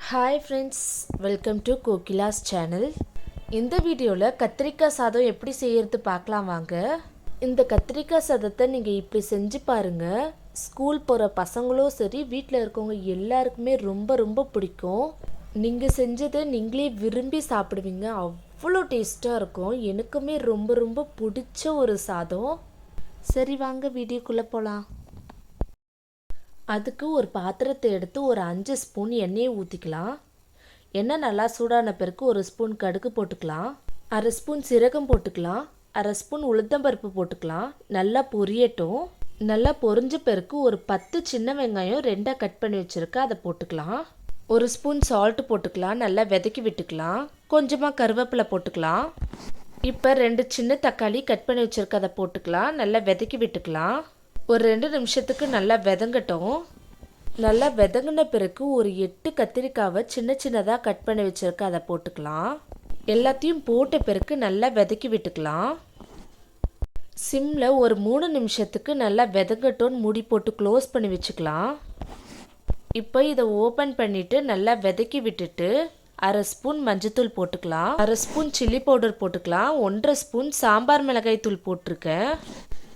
Hi friends, welcome to Kokila's channel. இந்த வீடியோவில் கத்திரிக்காய் சாதம் எப்படி செய்யறது பார்க்கலாம் வாங்க. இந்த கத்திரிக்காய் சாதத்தை நீங்கள் இப்படி செஞ்சு பாருங்கள். ஸ்கூல் போகிற பசங்களும் சரி, வீட்டில் இருக்கவங்க எல்லாருக்குமே ரொம்ப ரொம்ப பிடிக்கும். நீங்கள் செஞ்சதை நீங்களே விரும்பி சாப்பிடுவீங்க. அவ்வளோ டேஸ்ட்டாக இருக்கும். எனக்குமே ரொம்ப ரொம்ப பிடிச்ச ஒரு சாதம். சரி வாங்க வீடியோக்குள்ளே போகலாம். அதுக்கு ஒரு பாத்திரத்தை எடுத்து ஒரு 5 ஸ்பூன் எண்ணெயை ஊற்றிக்கலாம். எண்ணெய் நல்லா சூடான பிறகு ஒரு ஸ்பூன் கடுகு போட்டுக்கலாம். அரை ஸ்பூன் சீரகம் போட்டுக்கலாம். அரை ஸ்பூன் உளுத்தம்பருப்பு போட்டுக்கலாம். நல்லா பொரியட்டும். நல்லா பொரிஞ்ச பிறகு ஒரு 10 சின்ன வெங்காயம் 2 கட் பண்ணி வச்சுருக்க அதை போட்டுக்கலாம். ஒரு ஸ்பூன் சால்ட் போட்டுக்கலாம். நல்லா விதக்கி விட்டுக்கலாம். கொஞ்சமாக கருவேப்பிலை போட்டுக்கலாம். இப்போ 2 சின்ன தக்காளி கட் பண்ணி வச்சுருக்க அதை போட்டுக்கலாம். நல்லா விதக்கி விட்டுக்கலாம். ஒரு 2 நிமிஷத்துக்கு நல்லா விதங்கட்டும். நல்லா விதங்கின பிறகு ஒரு 8 கத்திரிக்காவை சின்ன சின்னதாக கட் பண்ணி வச்சுருக்க அதை போட்டுக்கலாம். எல்லாத்தையும் போட்ட பிறகு நல்லா விதக்கி விட்டுக்கலாம். சிம்மில் ஒரு 3 நிமிஷத்துக்கு நல்லா விதங்கட்டும்னு மூடி போட்டு க்ளோஸ் பண்ணி வச்சுக்கலாம். இப்போ இதை ஓப்பன் பண்ணிவிட்டு நல்லா விதக்கி விட்டுட்டு அரை ஸ்பூன் மஞ்சத்தூள் போட்டுக்கலாம். அரை ஸ்பூன் சில்லி பவுடர் போட்டுக்கலாம். 1.5 ஸ்பூன் சாம்பார் மிளகாய் தூள் போட்டிருக்கேன்.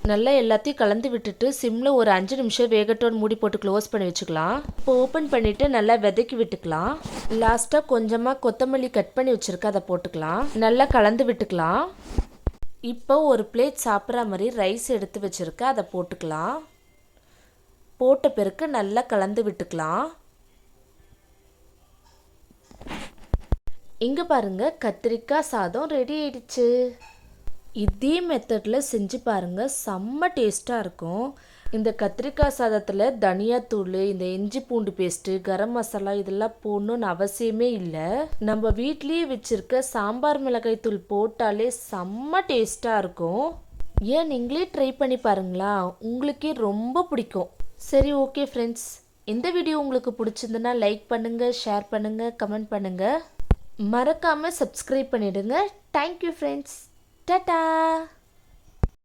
நல்லா எல்லாத்தையும் கலந்து விட்டுட்டு சிம்மில் ஒரு 5 நிமிஷம் வேகட்டோன்னு மூடி போட்டு க்ளோஸ் பண்ணி வச்சுக்கலாம். இப்போ ஓப்பன் பண்ணிவிட்டு நல்லா விதக்கி விட்டுக்கலாம். லாஸ்ட்டாக கொஞ்சமாக கொத்தமல்லி கட் பண்ணி வச்சுருக்க அதை போட்டுக்கலாம். நல்லா கலந்து விட்டுக்கலாம். இப்போ ஒரு பிளேட் சாப்பிட்ற மாதிரி ரைஸ் எடுத்து வச்சுருக்க அதை போட்டுக்கலாம். போட்ட பிறகு நல்லா கலந்து விட்டுக்கலாம். இங்கே பாருங்கள், கத்திரிக்காய் சாதம் ரெடி ஆயிடுச்சு. இதே மெத்தடில் செஞ்சு பாருங்கள், செம்ம டேஸ்ட்டாக இருக்கும். இந்த கத்திரிக்காய் சாதத்தில் தனியாத்தூள், இந்த இஞ்சி பூண்டு பேஸ்ட்டு, கரம் மசாலா இதெல்லாம் போடணுன்னு அவசியமே இல்லை. நம்ம வீட்லேயே வச்சுருக்க சாம்பார் மிளகாய் தூள் போட்டாலே செம்ம டேஸ்ட்டாக இருக்கும். ஏன் நீங்களே ட்ரை பண்ணி பாருங்களா, உங்களுக்கே ரொம்ப பிடிக்கும். சரி, ஓகே ஃப்ரெண்ட்ஸ், இந்த வீடியோ உங்களுக்கு பிடிச்சிருந்துன்னா லைக் பண்ணுங்கள், ஷேர் பண்ணுங்கள், கமெண்ட் பண்ணுங்கள். மறக்காமல் சப்ஸ்கிரைப் பண்ணிவிடுங்க. Thank you friends. Ta-da!